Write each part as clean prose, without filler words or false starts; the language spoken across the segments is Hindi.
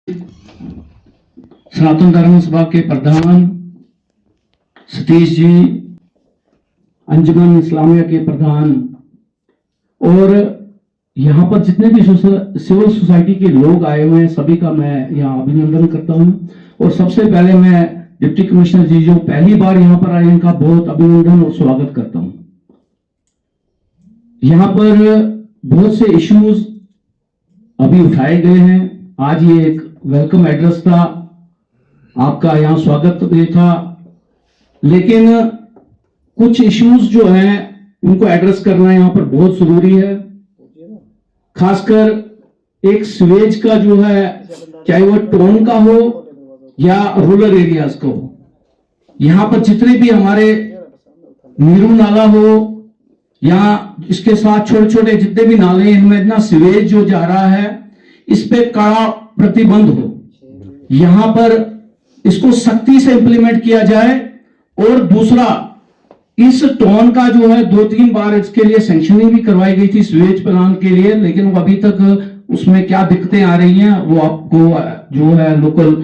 सनातन धर्म सभा के प्रधान सतीश जी, अंजुमन इस्लामिया के प्रधान और यहाँ पर जितने भी सिविल सोसाइटी के लोग आए हुए हैं सभी का मैं यहाँ अभिनंदन करता हूँ। और सबसे पहले मैं डिप्टी कमिश्नर जी जो पहली बार यहाँ पर आए इनका बहुत अभिनंदन और स्वागत करता हूँ। यहाँ पर बहुत से इश्यूज अभी उठाए गए हैं। आज ये एक वेलकम एड्रेस था, आपका यहाँ स्वागत भी था, लेकिन कुछ इश्यूज जो हैं उनको एड्रेस करना यहाँ पर बहुत जरूरी है। खासकर एक सीवेज का जो है, चाहे वो टाउन का हो या रूरल एरियाज का हो, यहाँ पर जितने भी हमारे नीरू नाला हो या इसके साथ छोटे छोटे जितने भी नाले हैं इनमें इतना सीवेज जो जा रहा है इस पे कड़ा प्रतिबंध हो, यहां पर इसको सख्ती से इंप्लीमेंट किया जाए। और दूसरा, इस टाउन का जो है 2-3 बार इसके लिए सैंक्शनिंग भी करवाई गई थी सीवेज प्लान के लिए, लेकिन वो अभी तक उसमें क्या दिक्कतें आ रही हैं वो आपको जो है लोकल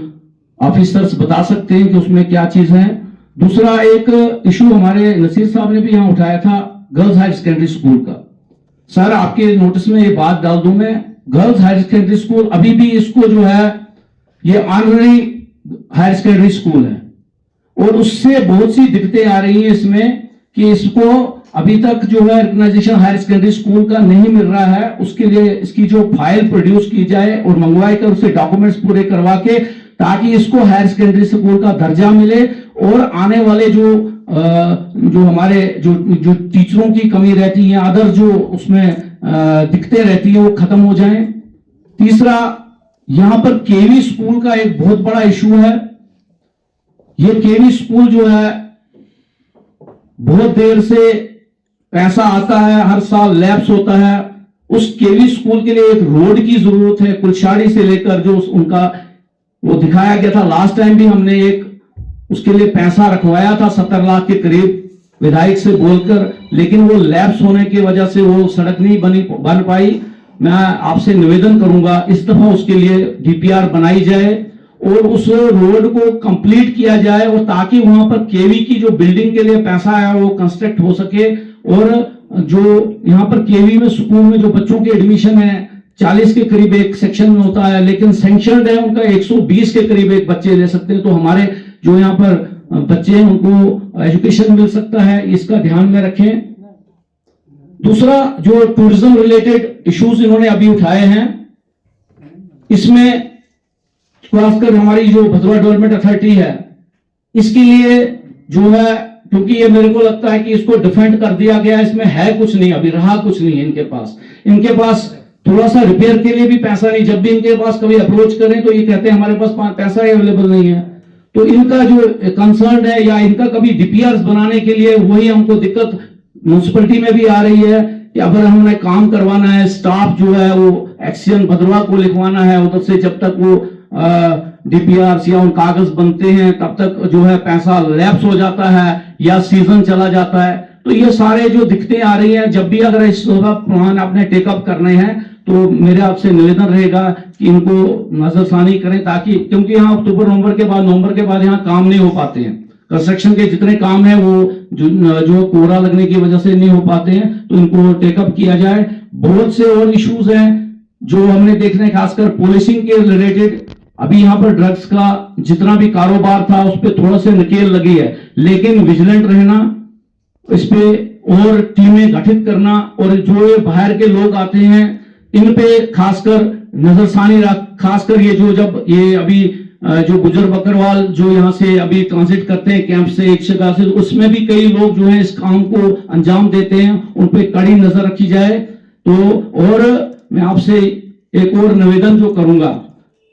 ऑफिसर्स बता सकते हैं कि उसमें क्या चीज है। दूसरा एक इशू हमारे नसीर साहब ने भी यहां उठाया था गर्ल्स हायर सेकेंडरी स्कूल का। सर आपके नोटिस में ये बात डाल दूं मैं, गर्ल्स हायर सेकेंडरी स्कूल अभी भी इसको जो है ये ऑनररी हायर सेकेंडरी स्कूल है और उससे बहुत सी दिक्कतें आ रही हैं इसमें कि इसको अभी तक जो है रिकॉग्नाइजेशन हायर सेकेंडरी स्कूल का नहीं मिल रहा है। उसके लिए इसकी जो फाइल प्रोड्यूस की जाए और मंगवाई कर उससे डॉक्यूमेंट्स पूरे करवा के ताकि इसको हायर सेकेंडरी स्कूल का दर्जा मिले और आने वाले जो हमारे जो टीचरों की कमी रहती है, अदर जो उसमें दिक्कतें रहती है वो खत्म हो जाएं। तीसरा, यहां पर केवी स्कूल का एक बहुत बड़ा इशू है। ये केवी स्कूल जो है बहुत देर से पैसा आता है, हर साल लैप्स होता है। उस केवी स्कूल के लिए एक रोड की जरूरत है, कुलशाड़ी से लेकर जो उनका वो दिखाया गया था लास्ट टाइम भी हमने एक उसके लिए पैसा रखवाया था 70 लाख के करीब विधायक से बोलकर, लेकिन वो लैप्स होने की वजह से वो सड़क नहीं बन पाई। मैं आपसे निवेदन करूंगा इस दफा उसके लिए डीपीआर बनाई जाए और उस रोड को कंप्लीट किया जाए और ताकि वहां पर केवी की जो बिल्डिंग के लिए पैसा आया वो कंस्ट्रक्ट हो सके। और जो यहाँ पर केवी में स्कूल में जो बच्चों के एडमिशन है 40 के करीब एक सेक्शन में होता है, लेकिन सैंक्शनड है उनका 120 के करीब एक बच्चे ले सकते हैं। तो हमारे जो यहाँ पर बच्चे हैं उनको एजुकेशन मिल सकता है, इसका ध्यान में रखें। दूसरा, जो टूरिज्म रिलेटेड इश्यूज इन्होंने अभी उठाए हैं, इसमें खासकर हमारी जो भदरवा डेवलपमेंट अथॉरिटी है इसके लिए जो है, क्योंकि ये मेरे को लगता है कि इसको डिफेंड कर दिया गया, इसमें है कुछ नहीं, अभी रहा कुछ नहीं है इनके पास थोड़ा सा रिपेयर के लिए भी पैसा नहीं। जब भी इनके पास कभी अप्रोच करें तो ये कहते हैं हमारे पास पैसा ही अवेलेबल नहीं है। तो इनका जो कंसर्न है या इनका कभी डीपीआर बनाने के लिए वही हमको दिक्कत म्युनिसिपैलिटी में भी आ रही है कि अगर हमने काम करवाना है, स्टाफ जो है वो एक्सीएन भदरवा को लिखवाना है, उधर से जब तक वो डीपीआर या उन कागज बनते हैं तब तक जो है पैसा लैप्स हो जाता है या सीजन चला जाता है। तो ये सारे जो दिक्कतें आ रही हैं, जब भी अगर इस प्लान आपने टेकअप करने हैं तो मेरे आपसे निवेदन रहेगा कि इनको नजरसानी करें, ताकि क्योंकि यहाँ अक्टूबर नवंबर के बाद यहाँ काम नहीं हो पाते हैं, कंस्ट्रक्शन के जितने काम है वो जो कोहरा लगने की वजह से नहीं हो पाते हैं, तो इनको टेकअप किया जाए। बहुत से और इश्यूज हैं जो हमने देखने, खासकर पुलिसिंग के रिलेटेड। अभी यहाँ पर ड्रग्स का जितना भी कारोबार था उस पर थोड़ा सा नकेल लगी है, लेकिन विजिलेंट रहना, इस पे और टीमें गठित करना और जो ये बाहर के लोग आते हैं इन पे खासकर नजरसानी रख, खासकर ये जो जब ये अभी जो गुजर बकरवाल जो यहाँ से अभी ट्रांजिट करते हैं कैंप से एक जगह से, उसमें भी कई लोग जो है इस काम को अंजाम देते हैं, उन पे कड़ी नजर रखी जाए। तो और मैं आपसे एक और निवेदन जो करूंगा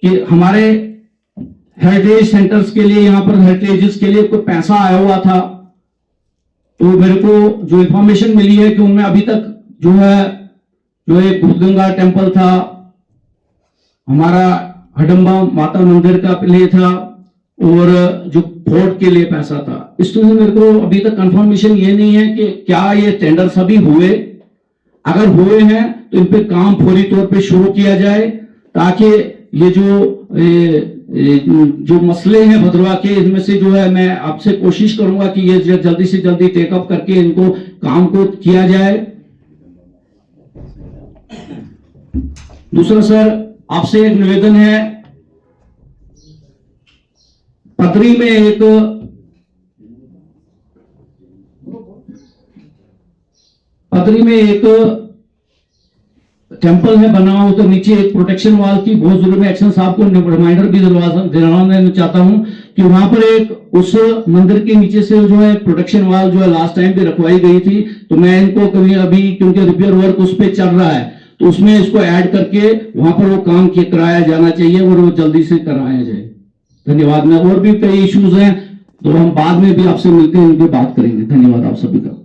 कि हमारे हेरिटेज सेंटर्स के लिए, यहाँ पर हेरिटेजेस के लिए कोई पैसा आया हुआ था, तो मेरे को जो इंफॉर्मेशन मिली है कि उनमें अभी तक जो एक भूतगंगा टेम्पल था, हमारा हडम्बा माता मंदिर का लिए था और जो फोर्ट के लिए पैसा था, इसमें मेरे को अभी तक कंफर्मेशन ये नहीं है कि क्या ये टेंडर सभी हुए। अगर हुए हैं तो इन पे काम फौरी तौर पे शुरू किया जाए ताकि ये जो जो मसले हैं भद्रवा के, इनमें से जो है मैं आपसे कोशिश करूंगा कि ये जल्दी से जल्दी टेकअप करके इनको काम को किया जाए। दूसरा सर, आपसे एक निवेदन है, पतरी में एक टेंपल है बना हो, तो नीचे एक प्रोटेक्शन वाल की बहुत जरूरत है। एक्शन साहब को रिमाइंडर भी दिलवाना चाहता हूं कि वहां पर एक उस मंदिर के नीचे से जो है प्रोटेक्शन वाल जो है लास्ट टाइम भी रखवाई गई थी, तो मैं इनको कभी अभी क्योंकि रिपेयर वर्क उस पर चल रहा है तो उसमें इसको ऐड करके वहां पर वो काम कराया जाना चाहिए और वो जल्दी से कराया जाए। धन्यवाद। में और भी कई इश्यूज हैं तो हम बाद में भी आपसे मिलकर इनकी बात करेंगे। धन्यवाद आप सभी का।